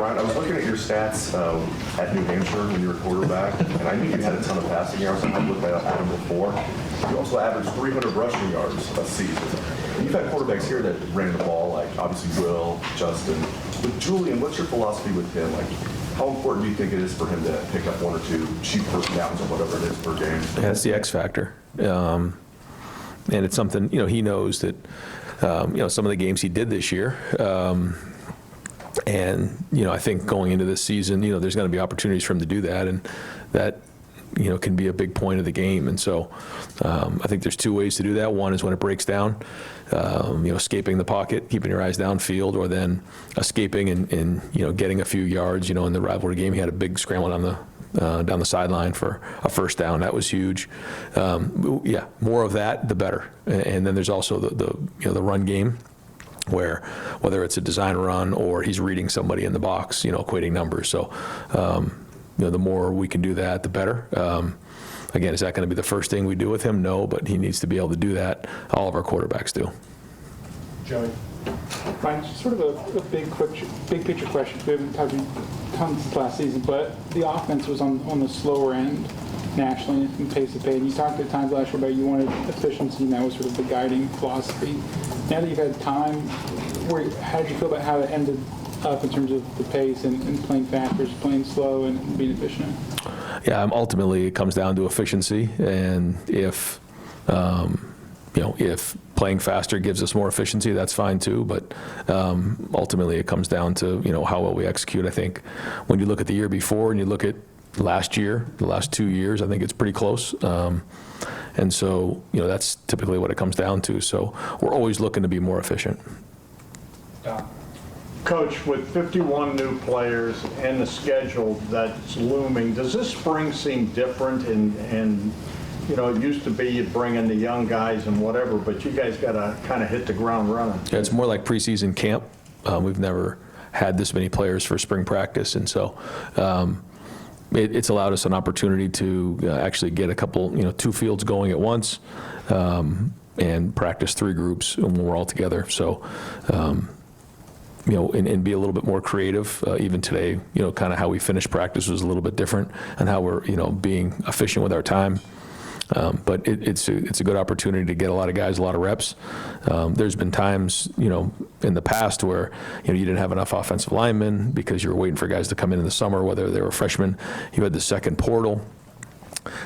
Ryan, I was looking at your stats at New Hampshire when you were quarterback, and I knew you had a ton of passing yards. I've looked at them before. You also averaged 300 rushing yards a season. And you've had quarterbacks here that ran the ball, like obviously Will, Justin. With Julian, what's your philosophy with him? Like, how important do you think it is for him to pick up one or two cheap first downs or whatever it is per game? Yeah, that's the X factor. And it's something, he knows that, some of the games he did this year, and, I think going into this season, there's going to be opportunities for him to do that, and that, can be a big point of the game. And so I think there's two ways to do that. One is when it breaks down, escaping the pocket, keeping your eyes downfield, or then escaping and getting a few yards. In the rivalry game, he had a big scramble down the sideline for a first down. That was huge. More of that, the better. And then there's also the run game, where whether it's a design run or he's reading somebody in the box, equating numbers. So, the more we can do that, the better. Again, is that going to be the first thing we do with him? No, but he needs to be able to do that. All of our quarterbacks do. Joey. Ryan, sort of a big picture question. We haven't talked tons since last season, but the offense was on the slower end nationally in pace of play. And you talked at times last year about you wanted efficiency, and that was sort of the guiding philosophy. Now that you've had time, how did you feel about how it ended up in terms of the pace and playing fast versus playing slow and being efficient? Yeah, ultimately it comes down to efficiency, and if playing faster gives us more efficiency, that's fine too. But ultimately it comes down to how well we execute. I think when you look at the year before and you look at last year, the last 2 years, I think it's pretty close. And so that's typically what it comes down to. So we're always looking to be more efficient. Coach, with 51 new players and the schedule that's looming, does this spring seem different? And it used to be you'd bring in the young guys and whatever, but you guys got to kind of hit the ground running. Yeah, it's more like preseason camp. We've never had this many players for spring practice, and so it's allowed us an opportunity to actually get a couple, 2 fields going at once, and practice 3 groups when we're all together. So. And be a little bit more creative. Even today, kind of how we finished practice was a little bit different, and how we're, being efficient with our time. But it's a good opportunity to get a lot of guys a lot of reps. There's been times, in the past where, you didn't have enough offensive linemen because you were waiting for guys to come in the summer, whether they were freshmen. You had the second portal.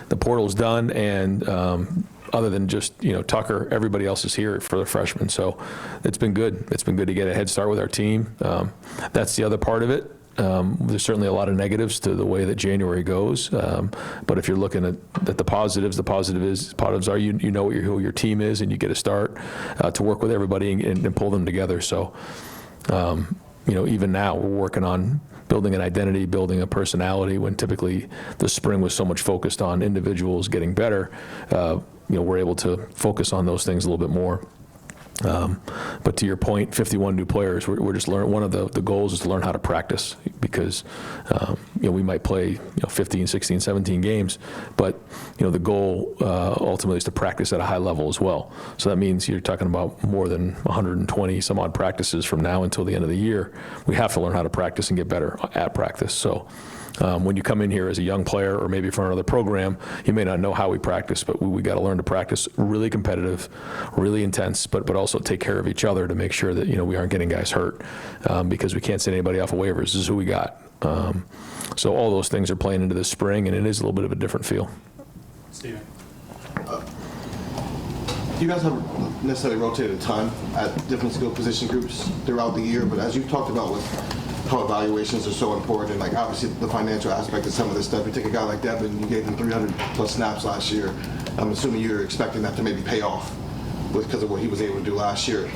The portal's done, and other than just Tucker, everybody else is here for the freshmen. So it's been good. It's been good to get a head start with our team. That's the other part of it. There's certainly a lot of negatives to the way that January goes. But if you're looking at the positives are you know who your team is, and you get a start to work with everybody and pull them together. So even now we're working on building an identity, building a personality, when typically the spring was so much focused on individuals getting better. We're able to focus on those things a little bit more. But to your point, 51 new players, we're just learning. One of the goals is to learn how to practice, because we might play 15, 16, 17 games, but the goal ultimately is to practice at a high level as well. So that means you're talking about more than 120 some odd practices from now until the end of the year. We have to learn how to practice and get better at practice. So when you come in here as a young player, or maybe from another program, you may not know how we practice, but we got to learn to practice really competitive, really intense, but also take care of each other to make sure that we aren't getting guys hurt, because we can't send anybody off of waivers. This is who we got. So all those things are playing into this spring, and it is a little bit of a different feel. Steven. You guys haven't necessarily rotated time at different skill position groups throughout the year, but as you've talked about with how evaluations are so important, and like obviously the financial aspect of some of this stuff. You take a guy like Devin, you gave him 300 plus snaps last year. I'm assuming you're expecting that to maybe pay off because of what he was able to do last year.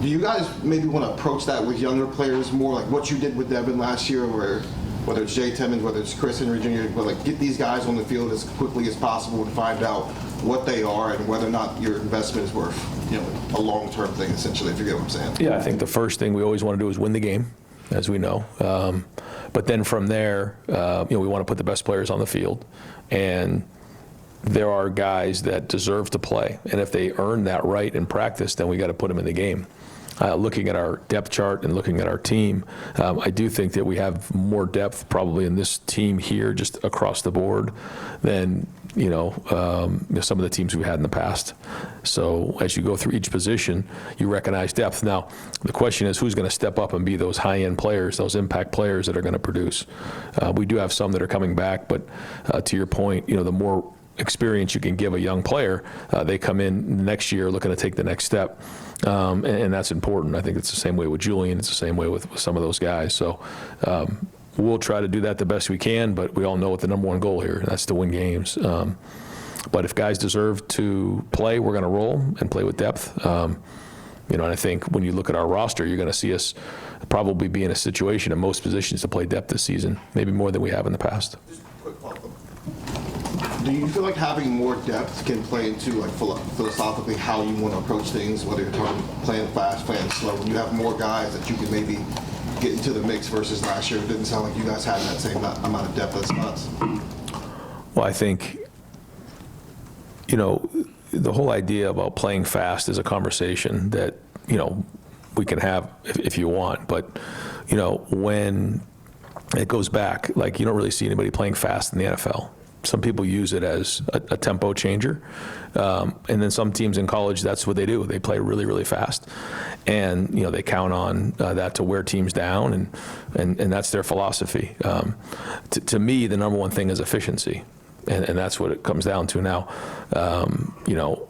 Do you guys maybe want to approach that with younger players more, like what you did with Devin last year, where whether it's Jay Timmons, whether it's Chris Henry Jr., but like get these guys on the field as quickly as possible to find out what they are and whether or not your investment is worth, a long-term thing, essentially, if you get what I'm saying? Yeah, I think the first thing we always want to do is win the game, as we know. But then from there, we want to put the best players on the field. And there are guys that deserve to play. And if they earn that right in practice, then we got to put them in the game. looking at our depth chart and looking at our team, I do think that we have more depth probably in this team here, just across the board, than some of the teams we had in the past. So as you go through each position, you recognize depth. Now, the question is who's going to step up and be those high-end players, those impact players that are going to produce. We do have some that are coming back, but to your point, the more experience you can give a young player, they come in next year looking to take the next step, and that's important. I think it's the same way with Julian. It's the same way with some of those guys. So we'll try to do that the best we can, but we all know what the number one goal here, and that's to win games. But if guys deserve to play, we're going to roll and play with depth. And I think when you look at our roster, you're going to see us probably be in a situation in most positions to play depth this season, maybe more than we have in the past. Just a quick follow-up. Do you feel like having more depth can play into like philosophically how you want to approach things, whether you're talking playing fast, playing slow? When you have more guys that you can maybe get into the mix versus last year, it didn't sound like you guys had that same amount of depth at spots. Well, I think, the whole idea about playing fast is a conversation that, we can have if you want. But, when it goes back, like you don't really see anybody playing fast in the NFL. Some people use it as a tempo changer. And then some teams in college, that's what they do. They play really, really fast. And, they count on that to wear teams down, and that's their philosophy. To me, the number one thing is efficiency. And that's what it comes down to now.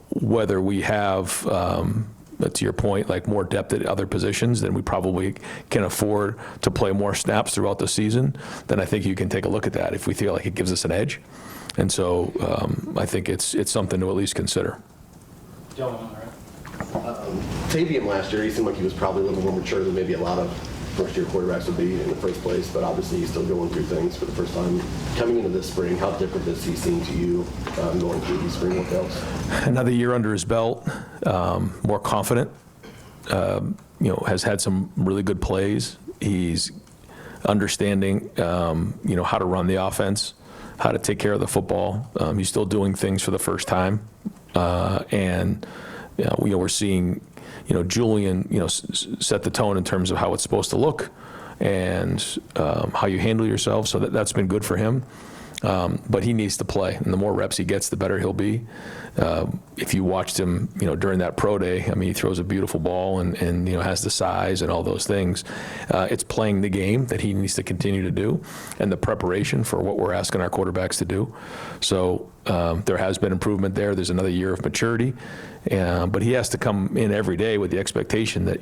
Whether we have, to your point, like more depth at other positions, then we probably can afford to play more snaps throughout the season, then I think you can take a look at that if we feel like it gives us an edge. And so I think it's something to at least consider. Tavian last year, he seemed like he was probably a little more mature than maybe a lot of first-year quarterbacks would be in the first place, but obviously he's still going through things for the first time. Coming into this spring, how different does he seem to you going through these spring workouts? Another year under his belt, more confident, has had some really good plays. He's understanding, how to run the offense, how to take care of the football. He's still doing things for the first time, and we're seeing, Julian, set the tone in terms of how it's supposed to look and how you handle yourself. So that's been good for him. But he needs to play, and the more reps he gets, the better he'll be. If you watched him, during that pro day, he throws a beautiful ball and has the size and all those things. It's playing the game that he needs to continue to do, and the preparation for what we're asking our quarterbacks to do. So there has been improvement there. There's another year of maturity, but he has to come in every day with the expectation that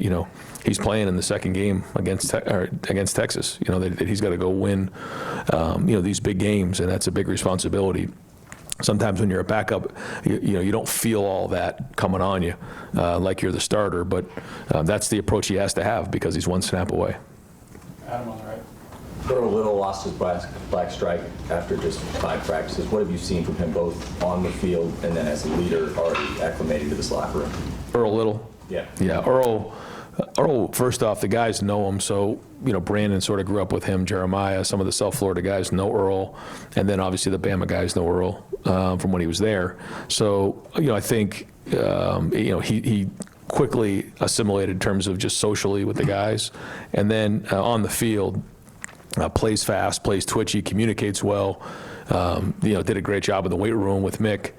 he's playing in the second game against Texas. That he's got to go win, these big games, and that's a big responsibility. Sometimes when you're a backup, you don't feel all that coming on you like you're the starter, but that's the approach he has to have because he's one snap away. Adam on the right. Earl Little lost his black stripe after just 5 practices. What have you seen from him both on the field and then as a leader already acclimated to this locker room? Earl Little? Yeah. Yeah, Earl, first off, the guys know him, so, Brandon sort of grew up with him, Jeremiah, some of the South Florida guys know Earl, and then obviously the Bama guys know Earl from when he was there. So, I think, he quickly assimilated in terms of just socially with the guys, and then on the field, plays fast, plays twitchy, communicates well, did a great job in the weight room with Mick.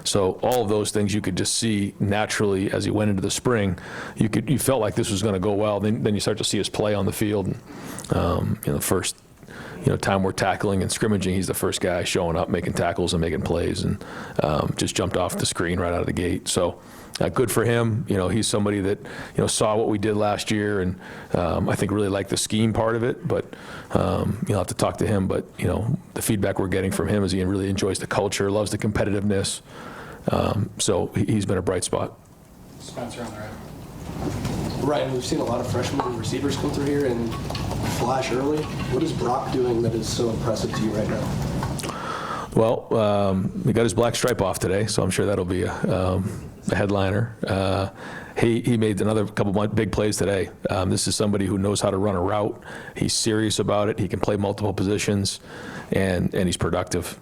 So all of those things you could just see naturally as he went into the spring. You felt like this was going to go well. Then you start to see his play on the field. And, the first time we're tackling and scrimmaging, he's the first guy showing up, making tackles and making plays, and just jumped off the screen right out of the gate. So good for him. He's somebody that saw what we did last year, and I think really liked the scheme part of it. But you'll have to talk to him. But the feedback we're getting from him is he really enjoys the culture, loves the competitiveness. So he's been a bright spot. Spencer on the right. Ryan, we've seen a lot of freshman receivers come through here and flash early. What is Brock doing that is so impressive to you right now? Well, he got his black stripe off today, so I'm sure that'll be a headliner. He made another couple of big plays today. This is somebody who knows how to run a route. He's serious about it. He can play multiple positions, and he's productive.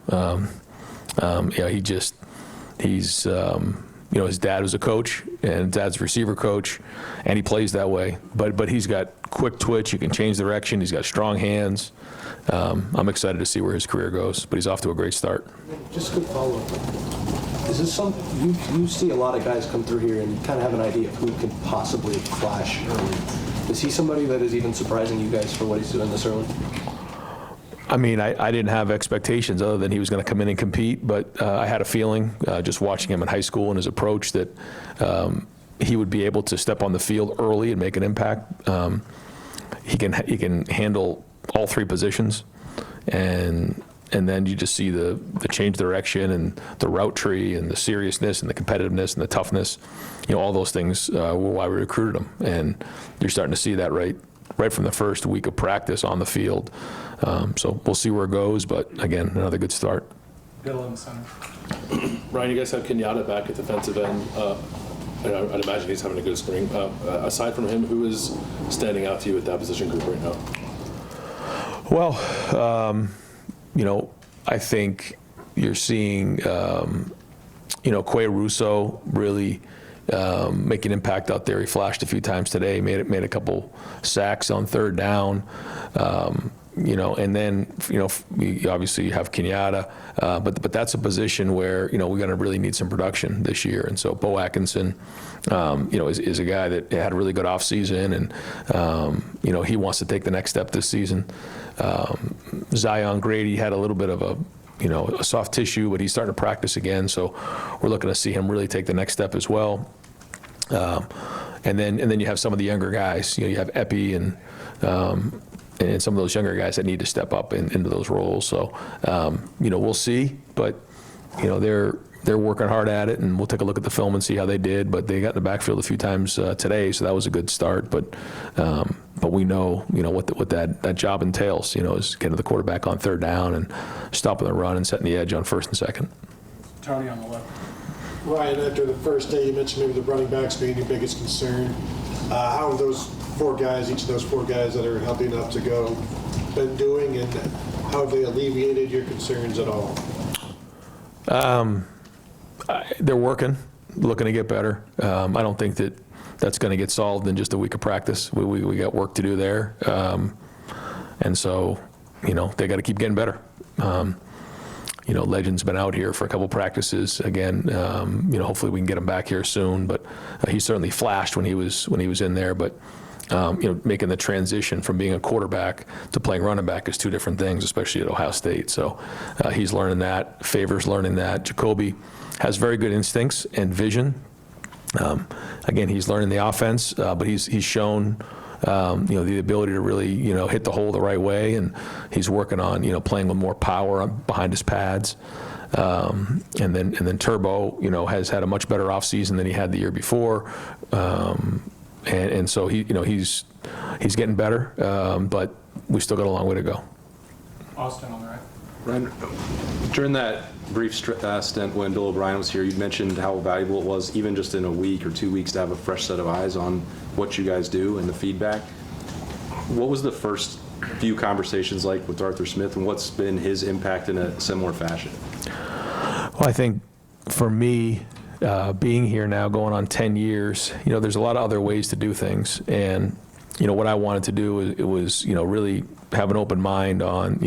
his dad was a coach, and dad's a receiver coach, and he plays that way. But he's got quick twitch. He can change direction. He's got strong hands. I'm excited to see where his career goes, but he's off to a great start. Just a quick follow-up. Is this something, you see a lot of guys come through here and you kind of have an idea of who could possibly flash early. Is he somebody that is even surprising you guys for what he's doing this early? I mean, I didn't have expectations other than he was going to come in and compete, but I had a feeling, just watching him in high school and his approach, that he would be able to step on the field early and make an impact. He can handle all three positions, and then you just see the change direction and the route tree and the seriousness and the competitiveness and the toughness. All those things were why we recruited him, and you're starting to see that right from the first week of practice on the field. So we'll see where it goes, but again, another good start. Good on the center. Ryan, you guys have Kenyatta back at defensive end. I'd imagine he's having a good spring. Aside from him, who is standing out to you at that position group right now? Well, I think you're seeing, Quay Russo really make an impact out there. He flashed a few times today, made a couple sacks on third down. And then, we obviously have Kenyatta, but that's a position where, we're going to really need some production this year. And so Bo Atkinson, is a guy that had a really good offseason, and, he wants to take the next step this season. Zion Grady had a little bit of a soft tissue, but he's starting to practice again. So we're looking to see him really take the next step as well. And then you have some of the younger guys. You have Epi and some of those younger guys that need to step up into those roles. So, we'll see, but, they're working hard at it, and we'll take a look at the film and see how they did. But they got in the backfield a few times today, so that was a good start. But we know, what that job entails, is getting the quarterback on third down and stopping the run and setting the edge on first and second. Tony on the left. Ryan, after the first day, you mentioned maybe the running backs being your biggest concern. How have those each of those four guys that are healthy enough to go, been doing, and how have they alleviated your concerns at all? They're working, looking to get better. I don't think that's going to get solved in just a week of practice. We got work to do there. And so, they got to keep getting better. Legend's been out here for a couple practices. Again, hopefully we can get him back here soon. But he certainly flashed when he was in there. But making the transition from being a quarterback to playing running back is two different things, especially at Ohio State. So he's learning that. Favor's learning that. Jacoby has very good instincts and vision. Again, he's learning the offense, but he's shown the ability to really hit the hole the right way, and he's working on playing with more power behind his pads. And then Turbo has had a much better offseason than he had the year before. And so he's getting better, but we still got a long way to go. Austin on the right. Ryan, during that brief stint when Bill O'Brien was here, you mentioned how valuable it was, even just in a week or 2 weeks, to have a fresh set of eyes on what you guys do and the feedback. What was the first few conversations like with Arthur Smith, and what's been his impact in a similar fashion? Well, I think for me, being here now going on 10 years, there's a lot of other ways to do things. And, what I wanted to do was really have an open mind on,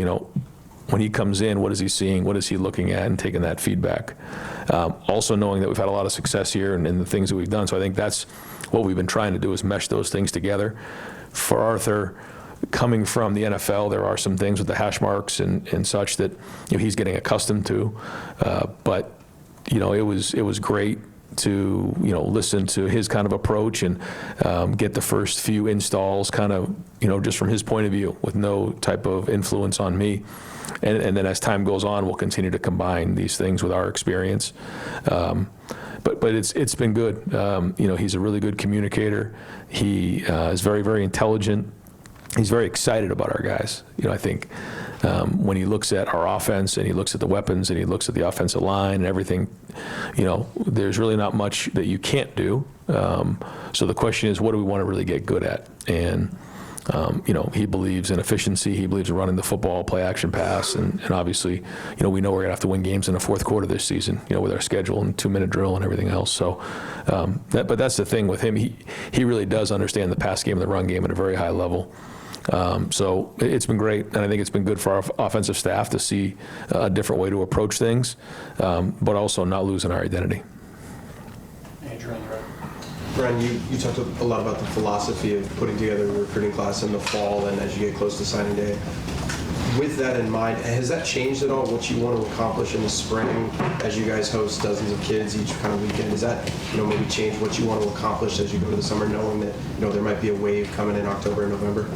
when he comes in, what is he seeing? What is he looking at? And taking that feedback. Also knowing that we've had a lot of success here and the things that we've done. So I think that's what we've been trying to do, is mesh those things together. For Arthur, coming from the NFL, there are some things with the hash marks and such that he's getting accustomed to. But it was great to listen to his kind of approach and get the first few installs kind of just from his point of view, with no type of influence on me. And then as time goes on, we'll continue to combine these things with our experience. But it's been good. He's a really good communicator. He is very, very intelligent. He's very excited about our guys. I think when he looks at our offense and he looks at the weapons and he looks at the offensive line and everything, there's really not much that you can't do. So the question is, what do we want to really get good at? And He believes in efficiency. He believes in running the football, play action pass, and obviously, we know we're going to have to win games in the fourth quarter this season, with our schedule and 2-minute drill and everything else. So, but that's the thing with him. He really does understand the pass game and the run game at a very high level. So it's been great, and I think it's been good for our offensive staff to see a different way to approach things, but also not losing our identity. Brian, you talked a lot about the philosophy of putting together a recruiting class in the fall and as you get close to signing day. With that in mind, has that changed at all, what you want to accomplish in the spring as you guys host dozens of kids each kind of weekend? Does that maybe change what you want to accomplish as you go to the summer, knowing that there might be a wave coming in October and November?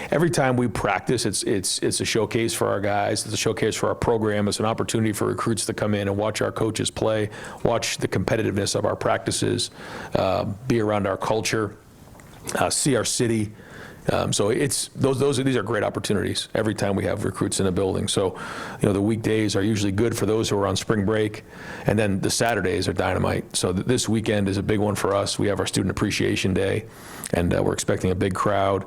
Every time we practice, it's a showcase for our guys. It's a showcase for our program. It's an opportunity for recruits to come in and watch our coaches play, watch the competitiveness of our practices, be around our culture, see our city. So these are great opportunities every time we have recruits in a building. So, the weekdays are usually good for those who are on spring break, and then the Saturdays are dynamite. So this weekend is a big one for us. We have our Student Appreciation Day, and we're expecting a big crowd.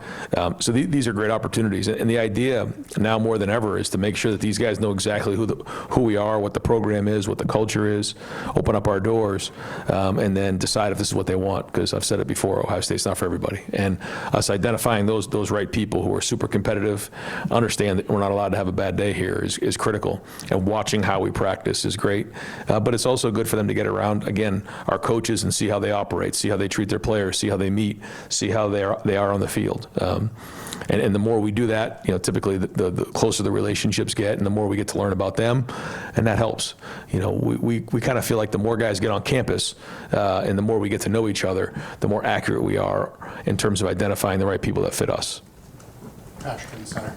So these are great opportunities. And the idea now more than ever is to make sure that these guys know exactly who we are, what the program is, what the culture is, open up our doors, and then decide if this is what they want. Because I've said it before, Ohio State's not for everybody. And us identifying those right people who are super competitive, understand that we're not allowed to have a bad day here is critical. And watching how we practice is great. But it's also good for them to get around, again, our coaches and see how they operate, see how they treat their players, see how they meet, see how they are on the field. And the more we do that, typically the closer the relationships get, and the more we get to learn about them, and that helps. We kind of feel like the more guys get on campus, and the more we get to know each other, the more accurate we are in terms of identifying the right people that fit us. Patrick in the center.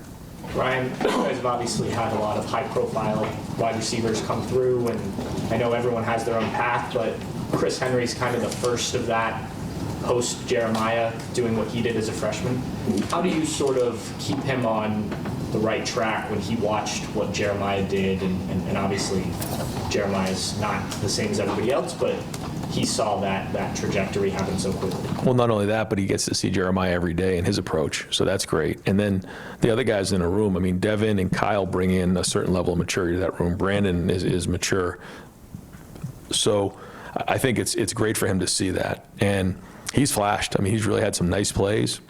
Ryan, you guys have obviously had a lot of high-profile wide receivers come through, and I know everyone has their own path, but Chris Henry's kind of the first of that, post Jeremiah doing what he did as a freshman. How do you sort of keep him on the right track when he watched what Jeremiah did, and obviously Jeremiah's not the same as everybody else, but he saw that trajectory happen so quickly? Well, not only that, but he gets to see Jeremiah every day and his approach, so that's great. And then the other guys in the room, I mean, Devin and Kyle bring in a certain level of maturity to that room. Brandon is mature. So I think it's great for him to see that. And he's flashed. I mean, he's really had some nice plays.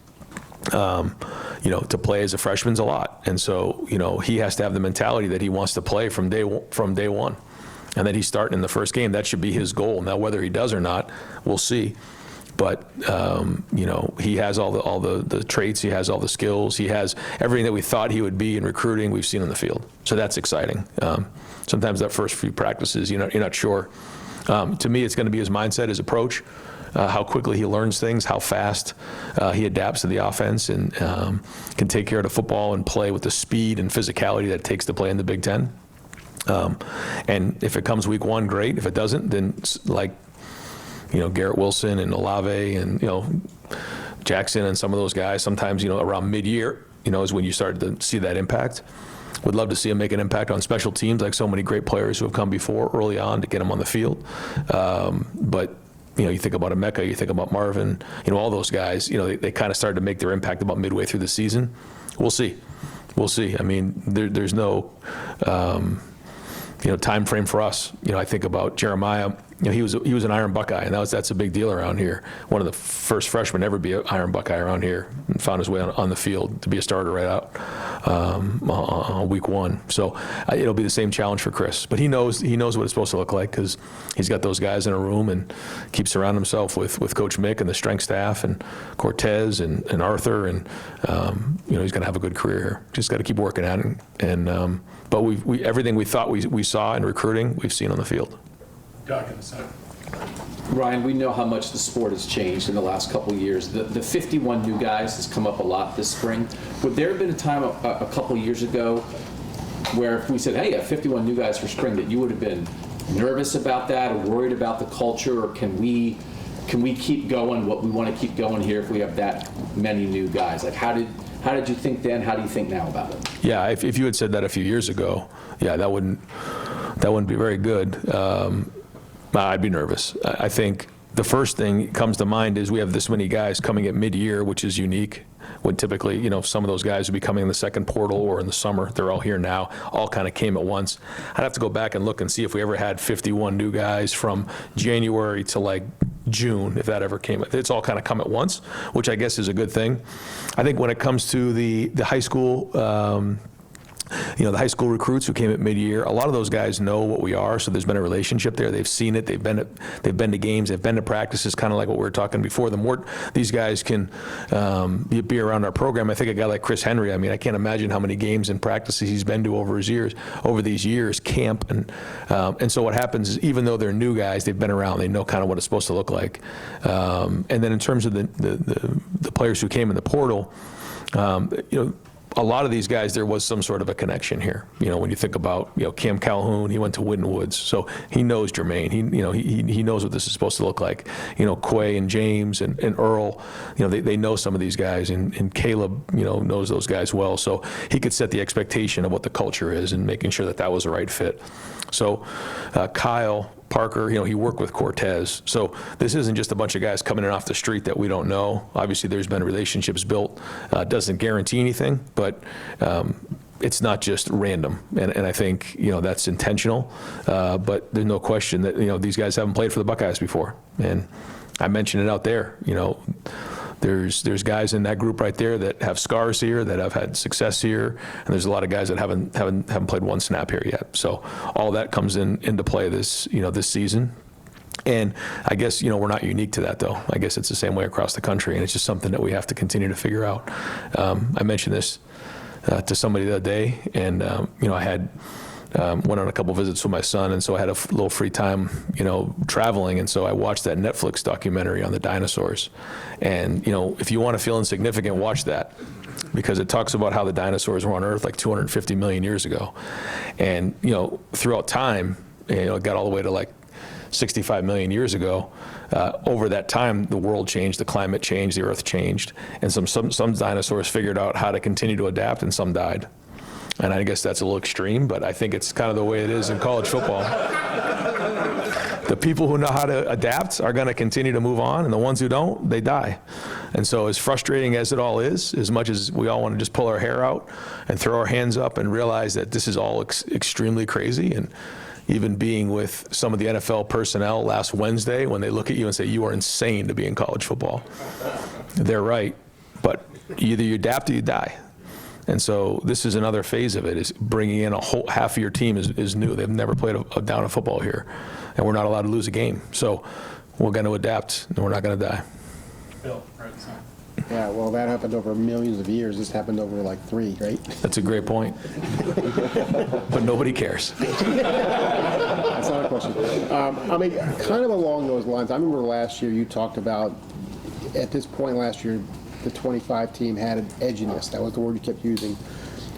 To play as a freshman's a lot. And so, he has to have the mentality that he wants to play from day one. And that he's starting in the first game. That should be his goal. Now, whether he does or not, we'll see. But, he has all the traits. He has all the skills. He has everything that we thought he would be in recruiting, we've seen on the field. So that's exciting. Sometimes that first few practices, you're not sure. To me, it's going to be his mindset, his approach. How quickly he learns things, how fast he adapts to the offense, and can take care of the football and play with the speed and physicality that it takes to play in the Big Ten. And if it comes week one, great. If it doesn't, then Garrett Wilson and Olave and Jackson and some of those guys, sometimes around mid-year, is when you start to see that impact. Would love to see him make an impact on special teams, like so many great players who have come before early on to get him on the field. But you think about Emeka, you think about Marvin, all those guys, they kind of started to make their impact about midway through the season. We'll see. I mean, there's no, time frame for us. I think about Jeremiah. He was an Iron Buckeye, and that's a big deal around here. One of the first freshmen ever to be an Iron Buckeye around here, and found his way on the field to be a starter right out on week one. So it'll be the same challenge for Chris. But he knows what it's supposed to look like, because he's got those guys in a room and keeps surrounding himself with Coach Mick and the strength staff and Cortez and Arthur, and he's going to have a good career here. Just got to keep working at it. But we everything we thought we saw in recruiting, we've seen on the field. Doug in the center. Ryan, we know how much the sport has changed in the last couple of years. The 51 new guys has come up a lot this spring. Would there have been a time a couple of years ago where if we said, hey, 51 new guys for spring, that you would have been nervous about that or worried about the culture, or can we keep going what we want to keep going here if we have that many new guys? Like, how did you think then? How do you think now about it? Yeah, if you had said that a few years ago, that wouldn't be very good. I'd be nervous. I think the first thing that comes to mind is we have this many guys coming at mid-year, which is unique. When typically, some of those guys would be coming in the second portal or in the summer. They're all here now. All kind of came at once. I'd have to go back and look and see if we ever had 51 new guys from January to like June, if that ever came. It's all kind of come at once, which I guess is a good thing. I think when it comes to the high school, the high school recruits who came at mid-year, a lot of those guys know what we are, so there's been a relationship there. They've seen it. They've been to games. They've been to practices, kind of like what we were talking before. The more these guys can be around our program, I think a guy like Chris Henry, I can't imagine how many games and practices he's been to over these years, camp, and so what happens is even though they're new guys, they've been around. They know kind of what it's supposed to look like. And then in terms of the players who came in the portal, a lot of these guys, there was some sort of a connection here. When you think about, Cam Calhoun, he went to Wooden Woods, so he knows Jermaine. He knows what this is supposed to look like. Quay and James and Earl, they know some of these guys, and Caleb, knows those guys well. So he could set the expectation of what the culture is and making sure that was the right fit. So Kyle Parker, he worked with Cortez. So this isn't just a bunch of guys coming in off the street that we don't know. Obviously, there's been relationships built. Doesn't guarantee anything, but it's not just random. And I think, that's intentional. But there's no question that, these guys haven't played for the Buckeyes before. And I mentioned it out there, There's guys in that group right there that have scars here, that have had success here, and there's a lot of guys that haven't played one snap here yet. So all that comes into play this season. And I guess we're not unique to that, though. I guess it's the same way across the country, and it's just something that we have to continue to figure out. I mentioned this to somebody the other day, and I had. Went on a couple visits with my son, and so I had a little free time, traveling, and so I watched that Netflix documentary on the dinosaurs. And, if you want to feel insignificant, watch that, because it talks about how the dinosaurs were on Earth like 250 million years ago. And, throughout time, it got all the way to like 65 million years ago. Over that time, the world changed, the climate changed, the Earth changed, and some dinosaurs figured out how to continue to adapt, and some died. And I guess that's a little extreme, but I think it's kind of the way it is in college football. The people who know how to adapt are going to continue to move on, and the ones who don't, they die. And so as frustrating as it all is, as much as we all want to just pull our hair out and throw our hands up and realize that this is all extremely crazy, and even being with some of the NFL personnel last Wednesday when they look at you and say, you are insane to be in college football. They're right, but either you adapt or you die. And so this is another phase of it, is bringing in a whole half of your team is new. They've never played a down of football here, and we're not allowed to lose a game. So we're going to adapt, and we're not going to die. Bill, right side. Yeah, well, that happened over millions of years. This happened over like 3, right? That's a great point. But nobody cares. That's not a question. Kind of along those lines, I remember last year you talked about, at this point last year, the 25 team had an edginess. That was the word you kept using.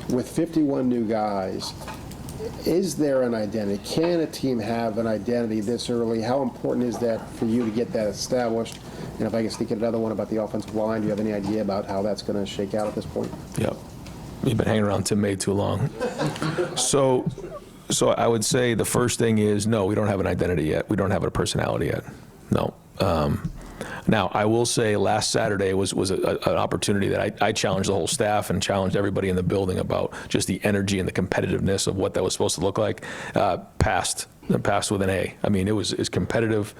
With 51 new guys, is there an identity? Can a team have an identity this early? How important is that for you to get that established? And if I can sneak in another one about the offensive line, do you have any idea about how that's going to shake out at this point? Yep. You've been hanging around Tim May too long. So I would say the first thing is, no, we don't have an identity yet. We don't have a personality yet. No. Now, I will say last Saturday was an opportunity that I challenged the whole staff and challenged everybody in the building about just the energy and the competitiveness of what that was supposed to look like. Passed with an A. It was as competitive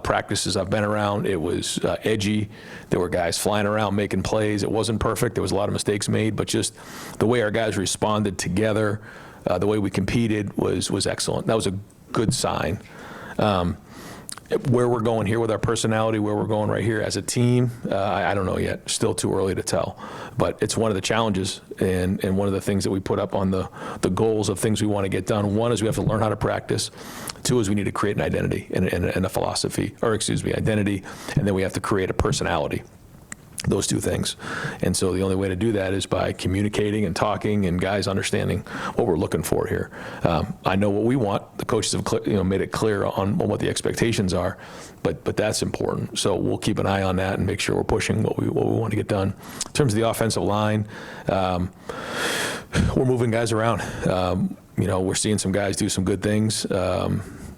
practices I've been around. It was edgy. There were guys flying around making plays. It wasn't perfect. There was a lot of mistakes made, but just the way our guys responded together, the way we competed was excellent. That was a good sign. Where we're going here with our personality, where we're going right here as a team, I don't know yet. Still too early to tell. But it's one of the challenges and one of the things that we put up on the goals of things we want to get done. One is we have to learn how to practice. 2 is we need to create an identity and a philosophy, identity, and then we have to create a personality. Those 2 things. And so the only way to do that is by communicating and talking and guys understanding what we're looking for here. I know what we want. The coaches have made it clear on what the expectations are, but that's important. So we'll keep an eye on that and make sure we're pushing what we want to get done. In terms of the offensive line, we're moving guys around. We're seeing some guys do some good things.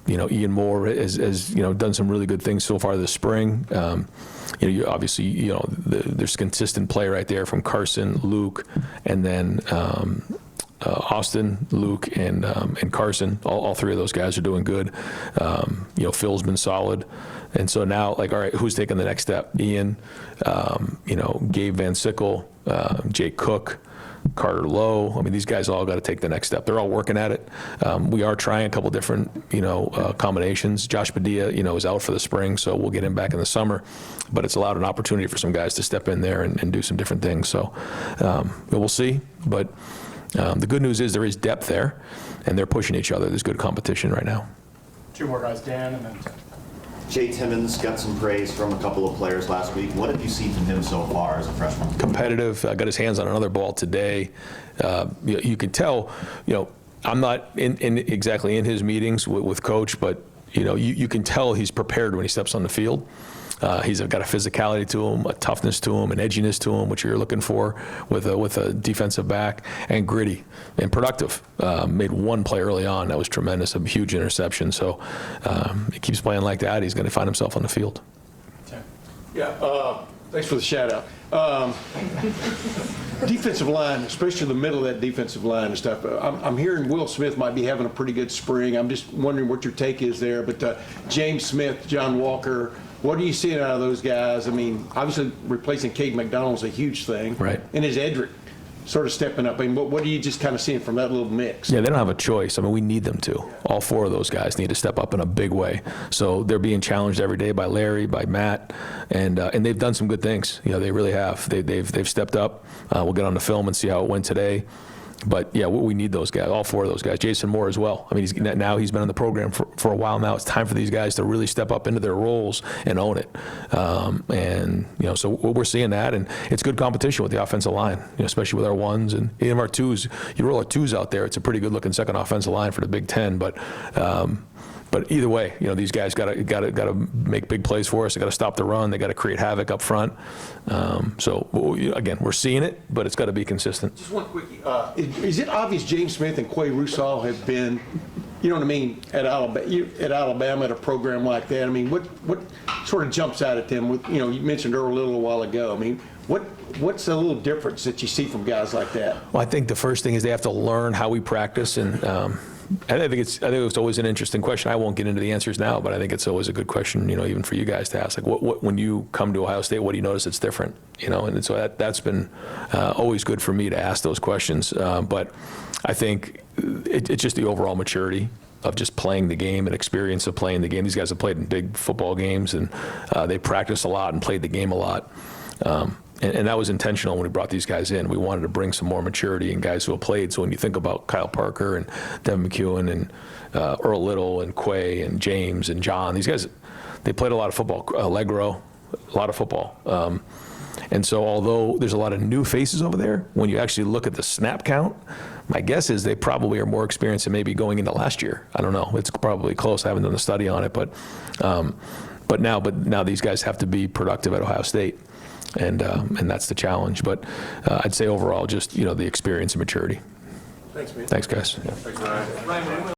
Ian Moore has done some really good things so far this spring. Obviously, there's consistent play right there from Carson, Luke, and then Austin, Luke, and Carson. All three of those guys are doing good. Phil's been solid. And so now, all right, who's taking the next step? Ian, Gabe Van Sickle, Jake Cook, Carter Lowe. I mean, these guys all got to take the next step. They're all working at it. We are trying a couple different, combinations. Josh Padilla, is out for the spring, so we'll get him back in the summer. But it's allowed an opportunity for some guys to step in there and do some different things. So we'll see. But the good news is there is depth there, and they're pushing each other. There's good competition right now. Two more guys, Dan, and then Jay Timmons got some praise from a couple of players last week. What have you seen from him so far as a freshman? Competitive. Got his hands on another ball today. You can tell, I'm not exactly in his meetings with Coach, but, you can tell he's prepared when he steps on the field. He's got a physicality to him, a toughness to him, an edginess to him, which you're looking for with a defensive back, and gritty and productive. Made one play early on that was tremendous, a huge interception. So he keeps playing like that, he's going to find himself on the field. Yeah, thanks for the shout out. Defensive line, especially the middle of that defensive line and stuff. I'm hearing Will Smith might be having a pretty good spring. I'm just wondering what your take is there. But James Smith, John Walker, what are you seeing out of those guys? I mean, obviously replacing Cade McDonald's a huge thing. Right. And is Edric sort of stepping up? I mean, what are you just kind of seeing from that little mix? Yeah, they don't have a choice. I mean, we need them to. All four of those guys need to step up in a big way. So they're being challenged every day by Larry, by Matt, and they've done some good things. They really have. They've stepped up. We'll get on the film and see how it went today. But yeah, we need those guys, all four of those guys. Jason Moore as well. I mean, he's been in the program for a while now. It's time for these guys to really step up into their roles and own it. So we're seeing that, and it's good competition with the offensive line, especially with our ones and even our twos. You roll our twos out there, it's a pretty good looking second offensive line for the Big Ten. But either way, these guys got to make big plays for us. They got to stop the run. They got to create havoc up front. Again, we're seeing it, but it's got to be consistent. Just one quickie. Is it obvious James Smith and Quay Russaw have been, at Alabama at a program like that? I mean, what sort of jumps out at them? You mentioned Earl Little a while ago. I mean, what's a little difference that you see from guys like that? Well, I think the first thing is they have to learn how we practice, and I think it's always an interesting question. I won't get into the answers now, but I think it's always a good question, even for you guys to ask. Like, what when you come to Ohio State, what do you notice that's different? And so that's been always good for me to ask those questions. But I think it's just the overall maturity of just playing the game and experience of playing the game. These guys have played in big football games, and they practiced a lot and played the game a lot. And that was intentional when we brought these guys in. We wanted to bring some more maturity in guys who have played. So when you think about Kyle Parker and Devin McEwen and Earl Little and Quay and James and John, these guys, they played a lot of football. Legro, a lot of football. And so although there's a lot of new faces over there, when you actually look at the snap count, my guess is they probably are more experienced than maybe going into last year. I don't know. It's probably close. I haven't done a study on it. But now these guys have to be productive at Ohio State. And that's the challenge. But I'd say overall, just the experience and maturity. Thanks, man. Thanks, guys. Yeah. Thanks, Ryan.